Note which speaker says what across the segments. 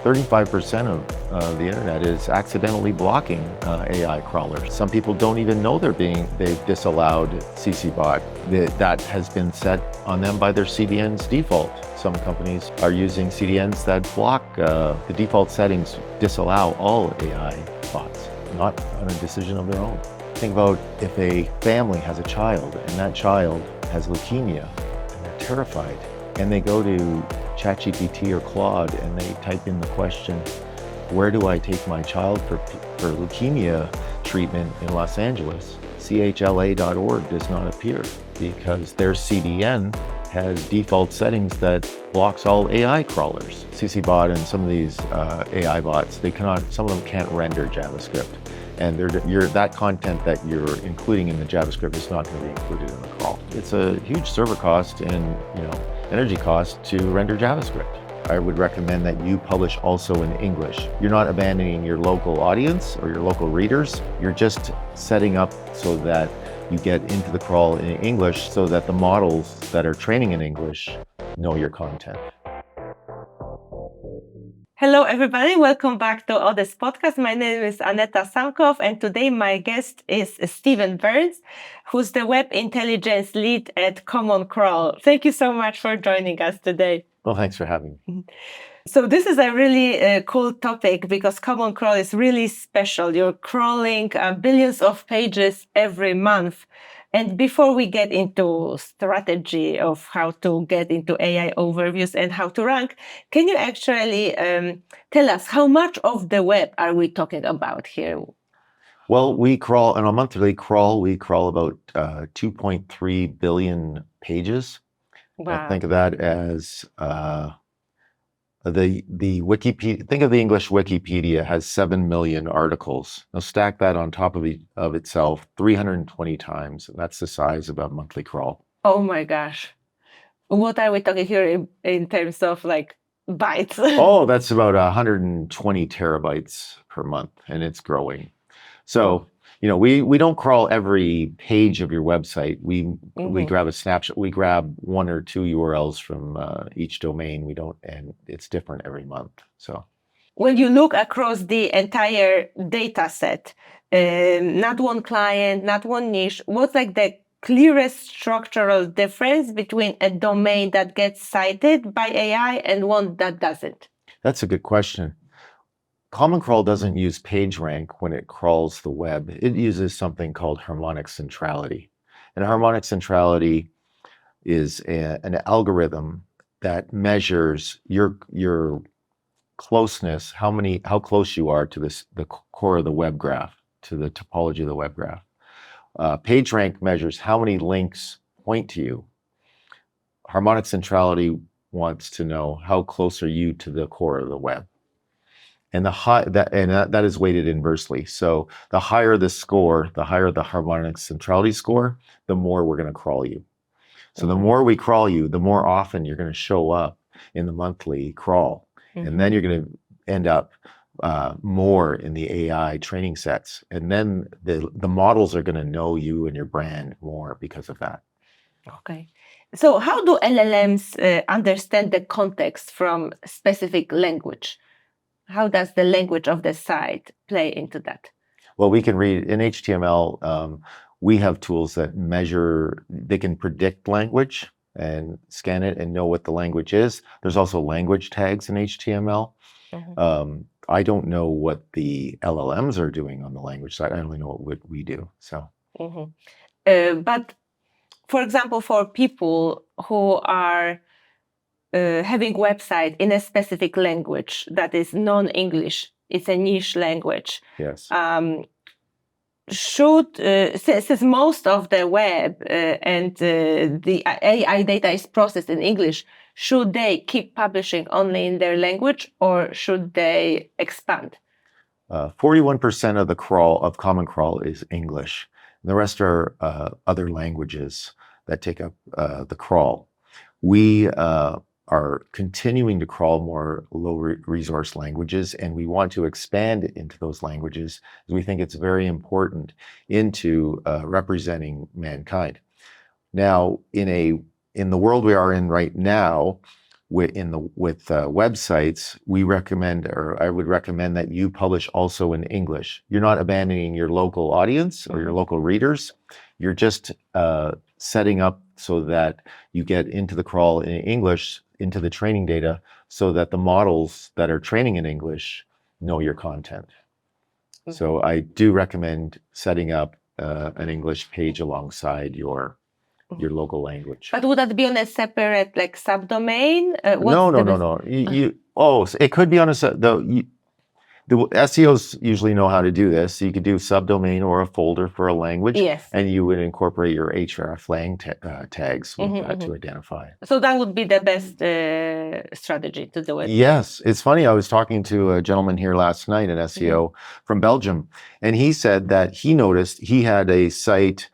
Speaker 1: 35% of the internet is accidentally blocking AI crawlers. Some people don't even know they've disallowed CCBot. That has been set on them by their CDN's default. Some companies are using CDNs that block the default settings, disallow all AI bots, not on a decision of their own. Think about if a family has a child and that child has leukemia and they're terrified, and they go to ChatGPT or Claude and they type in the question, where do I take my child for leukemia treatment in Los Angeles? CHLA.org does not appear because their CDN has default settings that blocks all AI crawlers. CCBot and some of these AI bots, some of them can't render JavaScript. And that content that you're including in the JavaScript is not going to be included in the crawl. It's a huge server cost and energy cost to render JavaScript. I would recommend that you publish also in English. You're not abandoning your local audience or your local readers. You're just setting up so that you get into the crawl in English so that the models that are training in English know your content.
Speaker 2: Hello, everybody. Welcome back to Odys Podcast. My name is Aneta Samkow, and today my guest is Steven Burns, who's the Web Intelligence Lead at Common Crawl. Thank you so much for joining us today.
Speaker 1: Well, thanks for having me.
Speaker 2: So this is a really cool topic because Common Crawl is really special. You're crawling billions of pages every month. And before we get into strategy of how to get into AI overviews and how to rank, can you actually tell us how much of the web are we talking about here?
Speaker 1: Well, we crawl on a monthly crawl. We crawl about 2.3 billion pages.
Speaker 2: Wow.
Speaker 1: Think of that as the Wikipedia. Think of the English Wikipedia has 7 million articles. Now stack that on top of itself 320 times. That's the size of a monthly crawl.
Speaker 2: Oh my gosh. What are we talking here in terms of like bytes?
Speaker 1: Oh, that's about 120 terabytes per month, and it's growing. So, we don't crawl every page of your website. We grab a snapshot. We grab one or two URLs from each domain. And it's different every month. So,
Speaker 2: when you look across the entire data set, not one client, not one niche, what's like the clearest structural difference between a domain that gets cited by AI and one that doesn't?
Speaker 1: That's a good question. Common Crawl doesn't use PageRank when it crawls the web. It uses something called Harmonic Centrality. And Harmonic Centrality is an algorithm that measures your closeness, how close you are to the core of the web graph, to the topology of the web graph. PageRank measures how many links point to you. Harmonic Centrality wants to know how close are you to the core of the web. And that is weighted inversely. So the higher the score, the higher the harmonic centrality score, the more we're going to crawl you. So the more we crawl you, the more often you're going to show up in the monthly crawl. And then you're going to end up more in the AI training sets. And then the models are going to know you and your brand more because of that.
Speaker 2: Okay. So how do LLMs understand the context from specific language? How does the language of the site play into that?
Speaker 1: Well, we can read in HTML. We have tools that measure, they can predict language and scan it and know what the language is. There's also language tags in HTML. I don't know what the LLMs are doing on the language side. I only know what we do. So,
Speaker 2: but for example, for people who are having website in a specific language that is non-English, it's a niche language.
Speaker 1: Yes.
Speaker 2: Since most of the web and the AI data is processed in English, should they keep publishing only in their language or should they expand?
Speaker 1: 41% of the crawl of Common Crawl is English. The rest are other languages that take up the crawl. We are continuing to crawl more low resource languages, and we want to expand into those languages because we think it's very important into representing mankind. Now, in the world we are in right now, with websites, we recommend, or I would recommend that you publish also in English. You're not abandoning your local audience or your local readers. You're just setting up so that you get into the crawl in English, into the training data, so that the models that are training in English know your content. So I do recommend setting up an English page alongside your local language.
Speaker 2: But would that be on a separate like subdomain?
Speaker 1: So it could be on the SEOs usually know how to do this. So you could do subdomain or a folder for a language, and you would incorporate your hreflang tags with that to identify.
Speaker 2: So that would be the best strategy to do it.
Speaker 1: Yes, it's funny. I was talking to a gentleman here last night, an SEO from Belgium, and he said that he noticed he had a site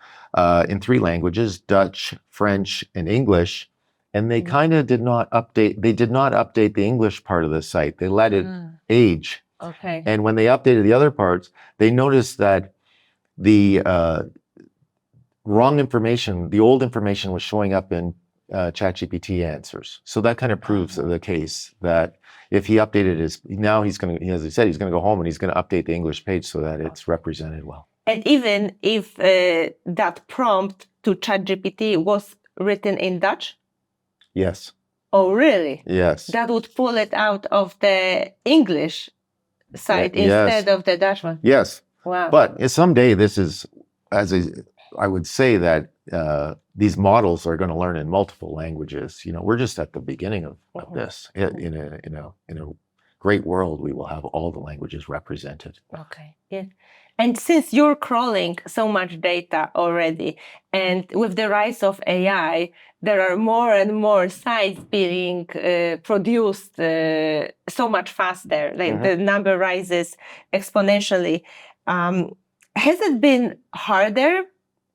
Speaker 1: in 3 languages, Dutch, French, and English, and they kind of did not update. They did not update the English part of the site. They let it age.
Speaker 2: Okay.
Speaker 1: And when they updated the other parts, they noticed that the wrong information, the old information, was showing up in ChatGPT answers. So that kind of proves the case that if he updated he's going to, as I said, he's going to go home and he's going to update the English page so that it's represented well.
Speaker 2: And even if that prompt to ChatGPT was written in Dutch?
Speaker 1: Yes.
Speaker 2: Oh, really?
Speaker 1: Yes.
Speaker 2: That would pull it out of the English site instead of the Dutch one?
Speaker 1: Yes.
Speaker 2: Wow.
Speaker 1: But someday this is, I would say that these models are going to learn in multiple languages. You know, we're just at the beginning of this. In a great world, we will have all the languages represented.
Speaker 2: Okay. Yeah. And since you're crawling so much data already, and with the rise of AI, there are more and more sites being produced so much faster. Like the number rises exponentially. Has it been harder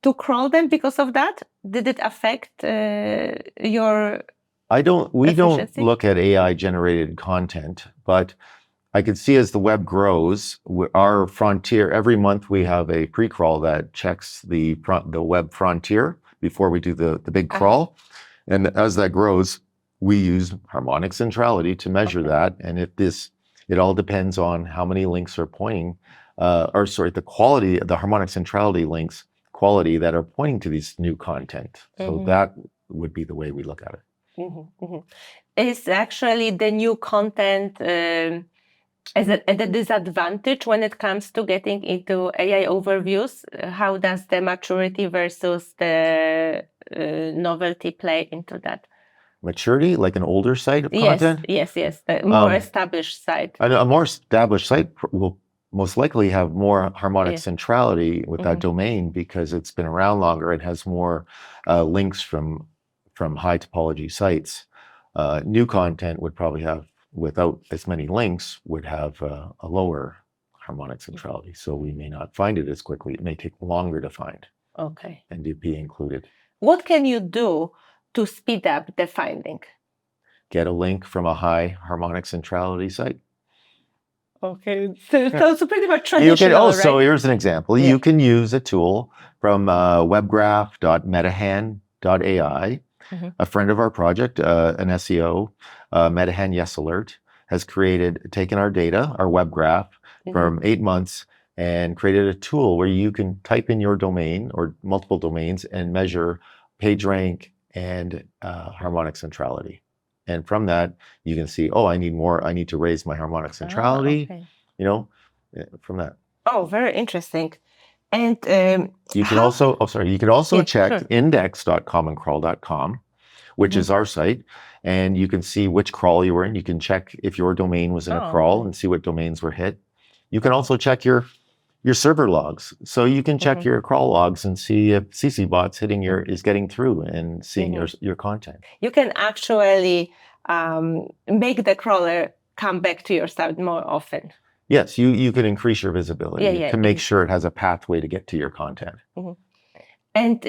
Speaker 2: to crawl them because of that? Did it affect your
Speaker 1: We
Speaker 2: efficiency?
Speaker 1: don't look at AI generated content, but I could see as the web grows, our frontier, every month we have a pre-crawl that checks the web frontier before we do the big crawl. And as that grows, we use Harmonic Centrality to measure that. And it all depends on how many links are pointing, the quality, the Harmonic Centrality links quality that are pointing to these new content. So that would be the way we look at it.
Speaker 2: Is actually the new content at a disadvantage when it comes to getting into AI overviews? How does the maturity versus the novelty play into that?
Speaker 1: Maturity, like an older site of content?
Speaker 2: Yes. A more established site.
Speaker 1: A more established site will most likely have more Harmonic Centrality with that domain because it's been around longer. It has more links from high topology sites. New content would probably have, without as many links, would have a lower Harmonic Centrality. So we may not find it as quickly. It may take longer to find.
Speaker 2: Okay.
Speaker 1: And to be included.
Speaker 2: What can you do to speed up the finding?
Speaker 1: Get a link from a high Harmonic Centrality site.
Speaker 2: Okay. So pretty much traditional, right?
Speaker 1: So here's an example. You can use a tool from webgraph.metahan.ai. A friend of our project, an SEO, Metahan Yes Alert, has taken our data, our web graph, from 8 months and created a tool where you can type in your domain or multiple domains and measure PageRank and Harmonic Centrality. And from that, you can see, I need to raise my Harmonic Centrality, from that.
Speaker 2: Oh, very interesting. And
Speaker 1: you can also check index.commoncrawl.com, which is our site, and you can see which crawl you were in. You can check if your domain was in a crawl and see what domains were hit. You can also check your server logs. So you can check your crawl logs and see if CCBot's is getting through and seeing your content.
Speaker 2: You can actually make the crawler come back to your site more often.
Speaker 1: Yes, you can increase your visibility to make sure it has a pathway to get to your content.
Speaker 2: And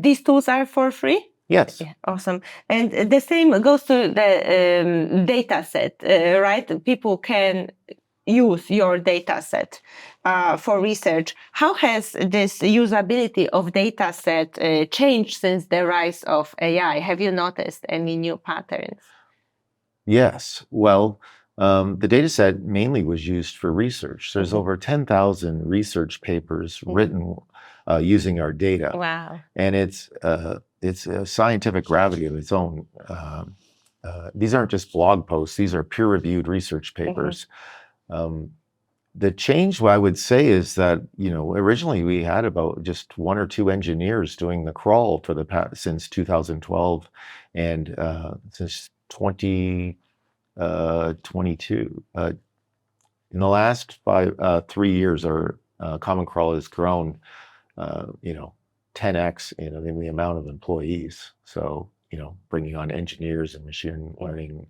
Speaker 2: these tools are for free?
Speaker 1: Yes.
Speaker 2: Yeah, awesome. And the same goes to the data set, right? People can use your data set for research. How has this usability of data set changed since the rise of AI? Have you noticed any new patterns?
Speaker 1: Yes. Well, the data set mainly was used for research. There's over 10,000 research papers written using our data,
Speaker 2: Wow.
Speaker 1: and it's a scientific gravity of its own. These aren't just blog posts; these are peer-reviewed research papers. The change, what I would say, is that originally we had about just one or two engineers doing the crawl for the past since 2012, and since 2022. In the last 3 years, our Common Crawl has grown, 10x, in the amount of employees. So, bringing on engineers and machine learning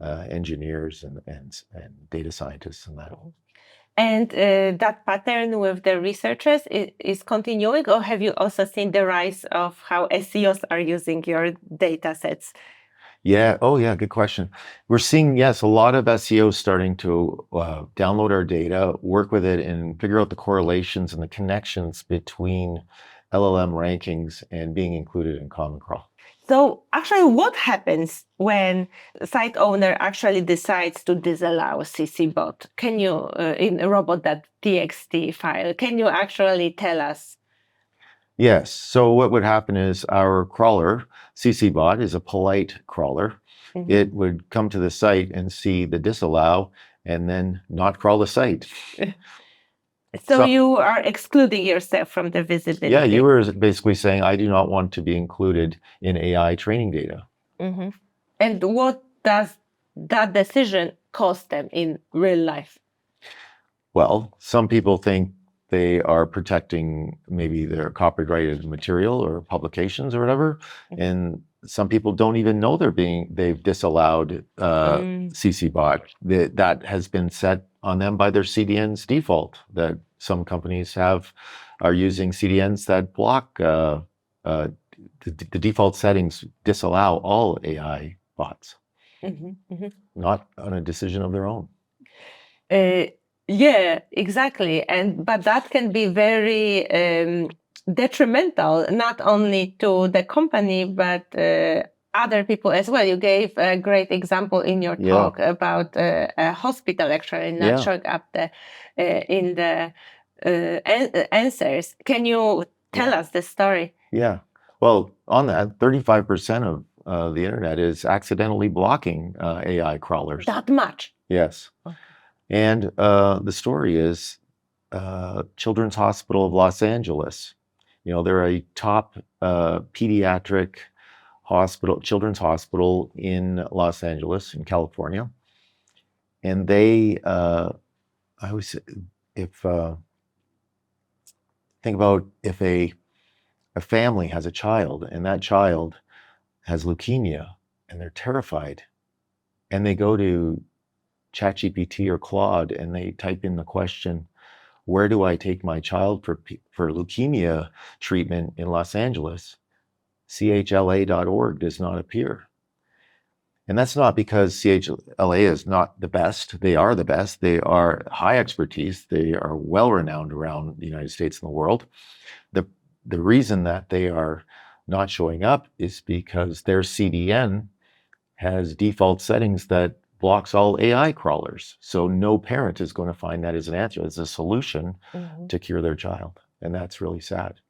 Speaker 1: engineers and data scientists and that.
Speaker 2: And that pattern with the researchers is continuing, or have you also seen the rise of how SEOs are using your data sets?
Speaker 1: Yeah. Oh, yeah. Good question. We're seeing, yes, a lot of SEOs starting to download our data, work with it, and figure out the correlations and the connections between LLM rankings and being included in Common Crawl.
Speaker 2: So actually, what happens when a site owner actually decides to disallow CCBot? Can you, in a Robot.txt file, can you actually tell us?
Speaker 1: Yes. So what would happen is our crawler, CCBot, is a polite crawler. It would come to the site and see the disallow and then not crawl the site.
Speaker 2: So you are excluding yourself from the visibility.
Speaker 1: Yeah, you were basically saying, I do not want to be included in AI training data.
Speaker 2: And what does that decision cost them in real life?
Speaker 1: Well, some people think they are protecting maybe their copyrighted material or publications or whatever. And some people don't even know they've disallowed CCBot. That has been set on them by their CDN's default, that some companies are using CDNs that block the default settings, disallow all AI bots, not on a decision of their own.
Speaker 2: Yeah, exactly. But that can be very detrimental, not only to the company, but other people as well. You gave a great example in your talk about a hospital, actually, not showing up in the answers. Can you tell us the story?
Speaker 1: Yeah. Well, on that, 35% of the internet is accidentally blocking AI crawlers.
Speaker 2: That much?
Speaker 1: Yes. And the story is Children's Hospital of Los Angeles. They're a top pediatric children's hospital in Los Angeles, in California. And they, I always, think about if a family has a child and that child has leukemia and they're terrified, and they go to ChatGPT or Claude and they type in the question, where do I take my child for leukemia treatment in Los Angeles? CHLA.org does not appear. And that's not because CHLA is not the best. They are the best. They are high expertise. They are well renowned around the United States and the world. The reason that they are not showing up is because their CDN has default settings that blocks all AI crawlers. So no parent is going to find that as an answer, as a solution to cure their child. And that's really sad.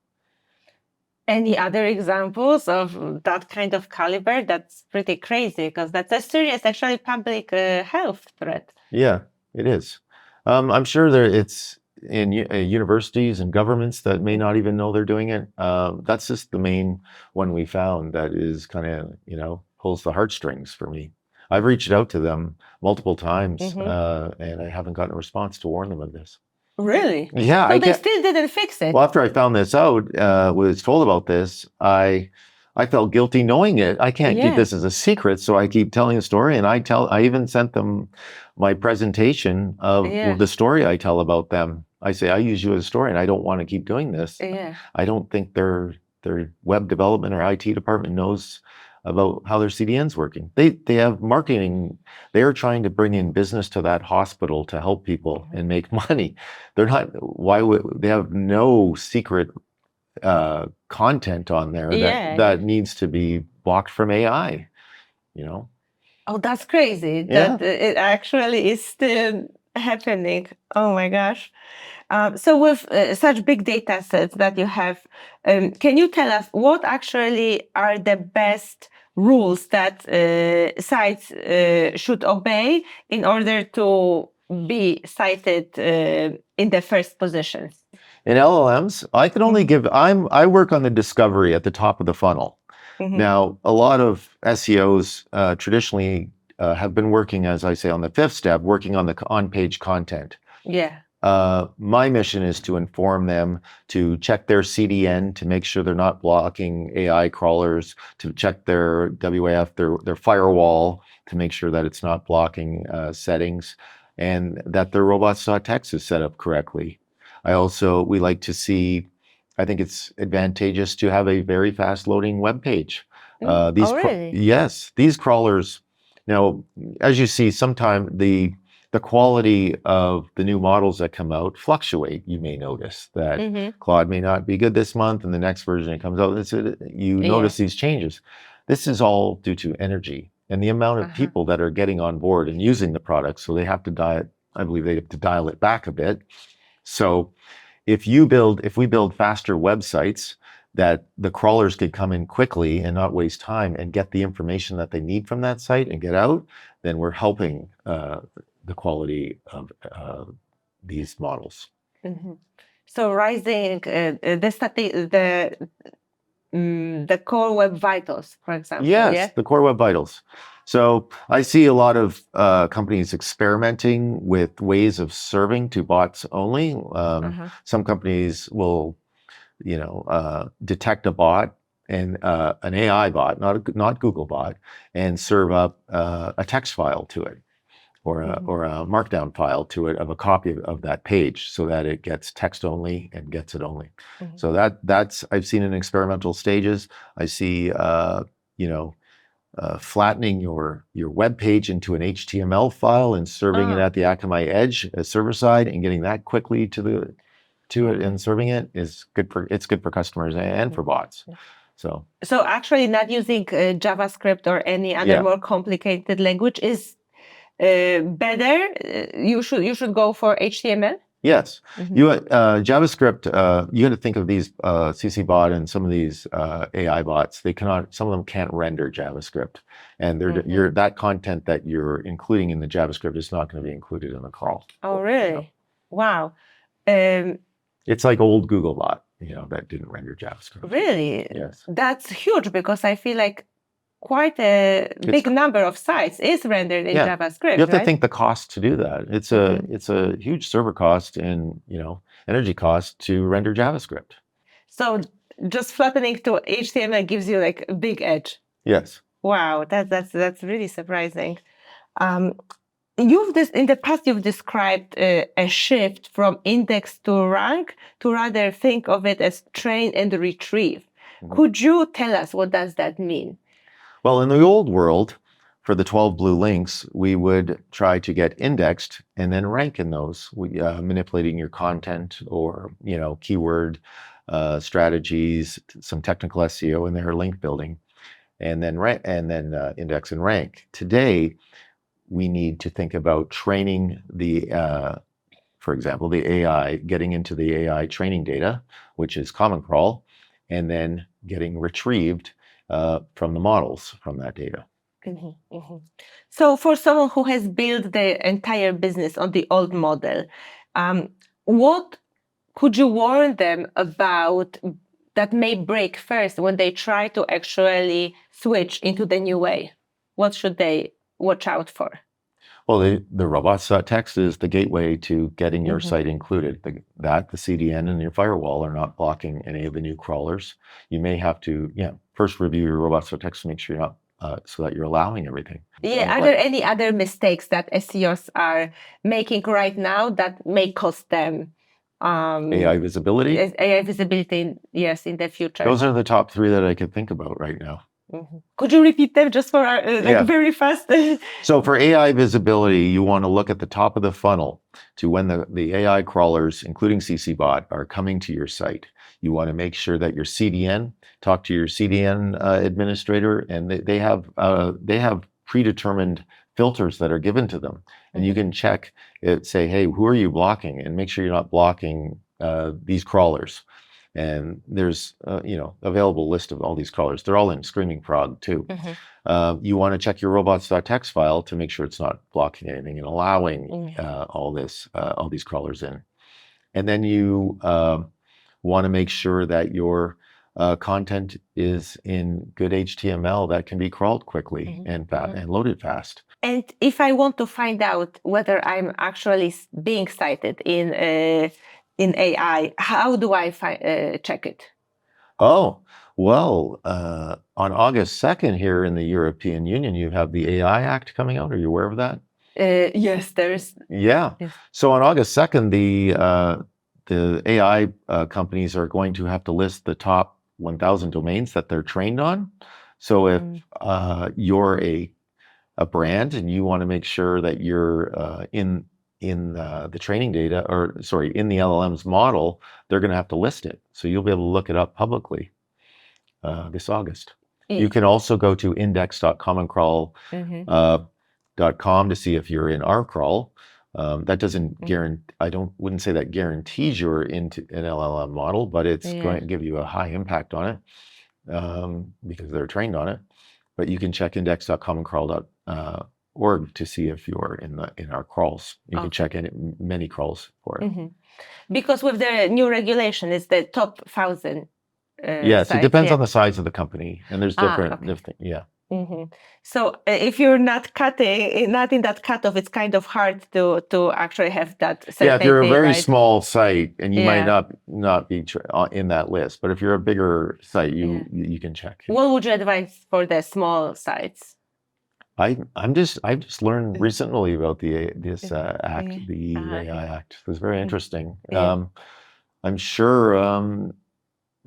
Speaker 2: Any other examples of that kind of caliber? That's pretty crazy, because that's a serious, actually, public health threat.
Speaker 1: Yeah, it is. I'm sure it's in universities and governments that may not even know they're doing it. That's just the main one we found that is kind of, pulls the heartstrings for me. I've reached out to them multiple times, and I haven't gotten a response to warn them of this.
Speaker 2: Really?
Speaker 1: Yeah.
Speaker 2: So they still didn't fix it?
Speaker 1: Well, after I found this out, was told about this, I felt guilty knowing it. I can't keep this as a secret, so I keep telling the story, and I even sent them my presentation of the story I tell about them. I say, I use you as a story, and I don't want to keep doing this. I don't think their web development or IT department knows about how their CDN's working. They have marketing. They're trying to bring in business to that hospital to help people and make money. They're not. Why would they have no secret content on there that needs to be blocked from AI?
Speaker 2: Oh, that's crazy
Speaker 1: Yeah.
Speaker 2: that it actually is still happening. Oh my gosh. So with such big data sets that you have, can you tell us what actually are the best rules that sites should obey in order to be cited in the first positions?
Speaker 1: In LLMs, I can only
Speaker 2: Mhm.
Speaker 1: I work on the discovery at the top of the funnel.
Speaker 2: Mhm.
Speaker 1: Now, a lot of SEOs traditionally have been working, as I say, on the fifth step, working on the on-page content.
Speaker 2: Yeah.
Speaker 1: My mission is to inform them to check their CDN to make sure they're not blocking AI crawlers, to check their WAF, their firewall, to make sure that it's not blocking settings, and that their robots.txt is set up correctly. We like to see, I think it's advantageous to have a very fast loading web page.
Speaker 2: Oh, really?
Speaker 1: Yes, these crawlers, now, as you see, sometimes the quality of the new models that come out fluctuate. You may notice that
Speaker 2: Mm-hmm.
Speaker 1: Claude may not be good this month, and the next version it comes out, you
Speaker 2: Yeah.
Speaker 1: notice these changes. This is all due to energy and the amount of
Speaker 2: Uh-huh.
Speaker 1: people that are getting on board and using the product. So they have to I believe they have to dial it back a bit. So if we build faster websites that the crawlers could come in quickly and not waste time and get the information that they need from that site and get out, then we're helping the quality of these models.
Speaker 2: Mm-hmm. So rising the core web vitals, for example.
Speaker 1: Yes,
Speaker 2: Yeah.
Speaker 1: the core web vitals. So I see a lot of companies experimenting with ways of serving to bots only.
Speaker 2: Uh-huh.
Speaker 1: Some companies will detect a bot and an AI bot, not Google bot, and serve up a text file to it or
Speaker 2: Mm-hmm.
Speaker 1: a markdown file to it of a copy of that page so that it gets text only and gets it only.
Speaker 2: Mm-hmm.
Speaker 1: So that's I've seen in experimental stages. I see flattening your web page into an HTML file and serving it
Speaker 2: Ah.
Speaker 1: at the Akamai Edge server side and getting that quickly to it and serving it is good for customers and for bots.
Speaker 2: So actually, not using JavaScript or any other
Speaker 1: Yeah.
Speaker 2: more complicated language is better. You should go for HTML.
Speaker 1: Yes,
Speaker 2: Mhm.
Speaker 1: JavaScript. You got to think of these CC bot and some of these AI bots. Some of them can't render JavaScript, and
Speaker 2: Mhm.
Speaker 1: that content that you're including in the JavaScript is not going to be included in the crawl.
Speaker 2: Oh, really? Wow. Um,
Speaker 1: It's like old Google bot, that didn't render JavaScript.
Speaker 2: really?
Speaker 1: Yes.
Speaker 2: That's huge because I feel like quite a big number of sites is rendered in JavaScript.
Speaker 1: You have to
Speaker 2: right?
Speaker 1: think the cost to do that. It's a huge server cost and energy cost to render JavaScript.
Speaker 2: So just flattening to HTML gives you like a big edge.
Speaker 1: Yes.
Speaker 2: Wow, that's really surprising. In the past you've described a shift from index to rank to rather think of it as train and retrieve.
Speaker 1: Mhm.
Speaker 2: Could you tell us what does that mean?
Speaker 1: Well, in the old world, for the 12 blue links, we would try to get indexed and then rank in those, manipulating your content or keyword strategies, some technical SEO in there, link building, and then index and rank. Today, we need to think about training for example, the AI, getting into the AI training data, which is Common Crawl, and then getting retrieved from the models from that data.
Speaker 2: Mhm, mhm. So, for someone who has built their entire business on the old model, what could you warn them about that may break first when they try to actually switch into the new way? What should they watch out for?
Speaker 1: Well, the Robots.txt is the gateway to getting your
Speaker 2: Mhm.
Speaker 1: site included. The CDN and your firewall are not blocking any of the new crawlers. You may have to, first review your Robots.txt to make sure you're not, so that you're allowing everything.
Speaker 2: Yeah, are there any other mistakes that SEOs are making right now that may cost them
Speaker 1: AI visibility?
Speaker 2: AI visibility, yes, in the future?
Speaker 1: Those are the top 3 that I could think about right now.
Speaker 2: Mhm. Could you repeat them just for our, very fast?
Speaker 1: So for AI visibility, you want to look at the top of the funnel to when the AI crawlers, including CCBot, are coming to your site. You want to make sure that talk to your CDN administrator, and they have predetermined filters that are given to them. And you can check it, say, hey, who are you blocking? And make sure you're not blocking these crawlers. And there's, available list of all these crawlers. They're all in Screaming Frog too. You want to check your robots.txt file to make sure it's not blocking anything and allowing all these crawlers in. And then you want to make sure that your content is in good HTML that can be crawled quickly and loaded fast.
Speaker 2: And if I want to find out whether I'm actually being cited in AI, how do I check it?
Speaker 1: Oh, well, on August 2nd here in the European Union, you have the AI Act coming out. Are you aware of that?
Speaker 2: Yes, there is.
Speaker 1: Yeah.
Speaker 2: Yes.
Speaker 1: So on August 2nd, the AI companies are going to have to list the top 1,000 domains that they're trained on. So if you're a brand and you want to make sure that you're in the training data, in the LLM's model, they're going to have to list it. So you'll be able to look it up publicly this August. You can also go to index.commoncrawl.com to see if you're in our crawl. That doesn't guarantee, wouldn't say that guarantees you're into an LLM model, but it's going to give you a high impact on it because they're trained on it. But you can check index.commoncrawl.org to see if you're in our crawls. You can check many crawls for it.
Speaker 2: Because with the new regulation, it's the top 1,000.
Speaker 1: Yes, it depends on the size of the company, and there's different.
Speaker 2: So if you're not in that cutoff, it's kind of hard to actually have that certainty.
Speaker 1: Yeah, if you're a very small site, and you might not be in that list, but if you're a bigger site, you can check.
Speaker 2: What would you advise for the small sites?
Speaker 1: I've just learned recently about this act, the AI Act. It was very interesting. I'm sure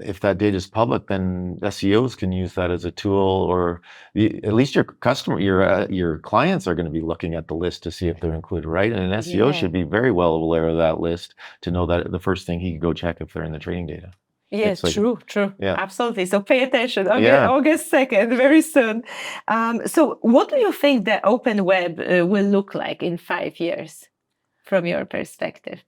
Speaker 1: if that data is public, then SEOs can use that as a tool, or at least your clients are going to be looking at the list to see if they're included, right? And an SEO should be very well aware of that list to know that the first thing he can go check if they're in the training data.
Speaker 2: Yes, true. Yeah. Absolutely. So pay attention. August 2nd, very soon. So what do you think the open web will look like in 5 years from your perspective?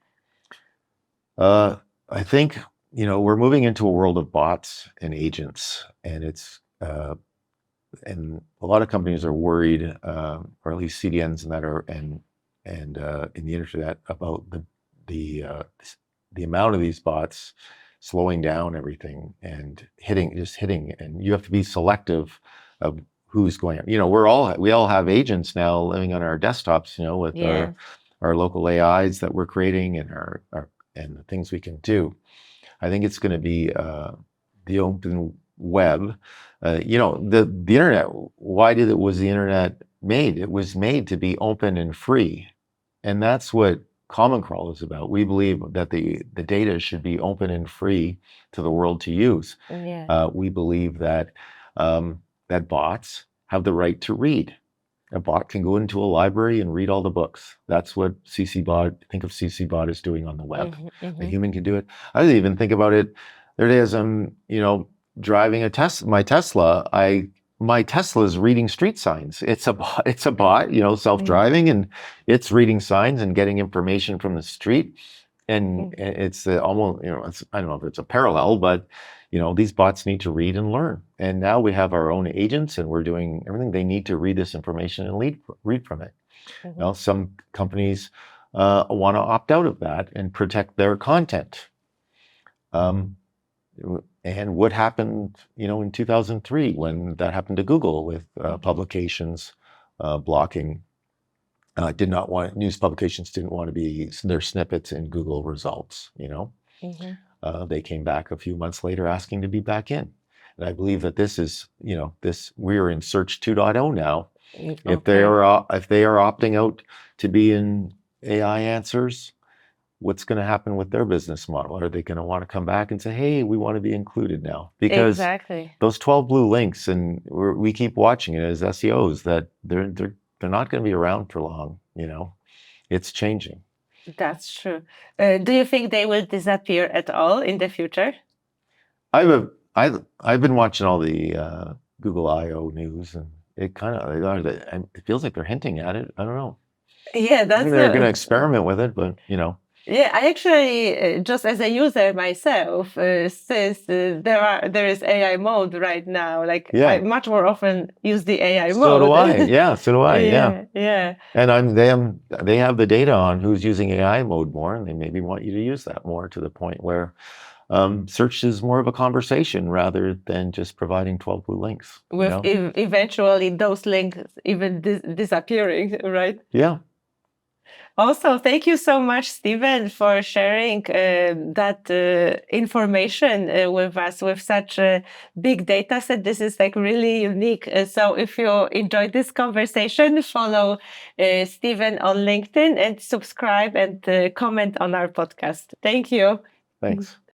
Speaker 1: I think, we're moving into a world of bots and agents, and and a lot of companies are worried, or at least CDNs and in the internet, about the amount of these bots slowing down everything and hitting, and you have to be selective of who's going. We all have agents now living on our desktops, with our local AIs that we're creating and and the things we can do. I think it's going to be the open web. The internet. Why was the internet made? It was made to be open and free, and that's what Common Crawl is about. We believe that the data should be open and free to the world to use. We believe that that bots have the right to read. A bot can go into a library and read all the books. That's what think of CCBot is doing on the web. A human can do it. I didn't even think about it. There it is. I'm, driving my Tesla. My Tesla is reading street signs. It's a bot, self-driving, and it's reading signs and getting information from the street. And it's almost, I don't know if it's a parallel, but these bots need to read and learn. And now we have our own agents, and we're doing everything they need to read this information and read from it. Some companies want to opt out of that and protect their content. And what happened, in 2003 when that happened to Google with publications blocking, news publications didn't want to be their snippets in Google results, They came back a few months later asking to be back in. And I believe that this is, we're in Search 2.0 now. If they are opting out to be in AI answers, what's going to happen with their business model? Are they going to want to come back and say, hey, we want to be included now? Because those 12 blue links, and we keep watching it as SEOs, that they're not going to be around for long. It's changing.
Speaker 2: That's true. Do you think they will disappear at all in the future?
Speaker 1: I've been watching all the Google I/O news, and it kind of, it feels like they're hinting at it. I don't know.
Speaker 2: Yeah,
Speaker 1: I
Speaker 2: that's
Speaker 1: think they're going to experiment with it, but
Speaker 2: yeah. I actually, just as a user myself, since there is AI mode right now, like
Speaker 1: Yeah.
Speaker 2: I much more often use the AI
Speaker 1: so
Speaker 2: mode.
Speaker 1: do I. Yeah, so do I. Yeah.
Speaker 2: Yeah.
Speaker 1: And they have the data on who's using AI mode more, and they maybe want you to use that more to the point where search is more of a conversation rather than just providing 12 blue links.
Speaker 2: With eventually those links even disappearing, right?
Speaker 1: Yeah.
Speaker 2: Also, thank you so much, Stephen, for sharing that information with us with such a big data set. This is like really unique. So if you enjoyed this conversation, follow Stephen on LinkedIn and subscribe and comment on our podcast. Thank you.
Speaker 1: Thanks.